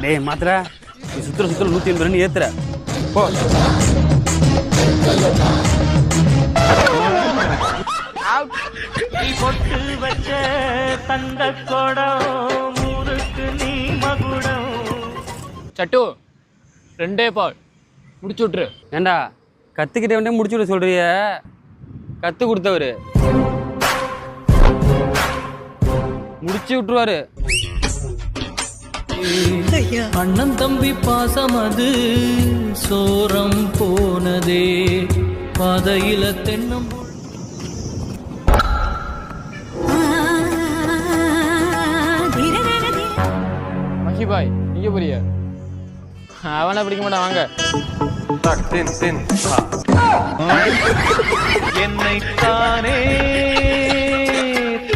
டேய் மாத்திர நீ சுத்துற 180 ரன் ஏத்துற போ. பொட்டு வச்ச தந்த கொடம் ஊருக்கு நீ மகுடம். சட்டு 2 பால் முடிச்சு விட்டுரு. ஏண்டா கத்துக்கிட்ட வேண்டிய முடிச்சு விட சொல்றிய? கத்து கொடுத்தவரு முடிச்சு விட்டுருவாரு. அண்ணன் தம்பி பாசம் அது சோரம் போனதே பாதையில தென்னம். மஹிபாய் நீங்க புரிய அவனை பிடிக்க மாட்டான். வாங்க என்னைத்தானே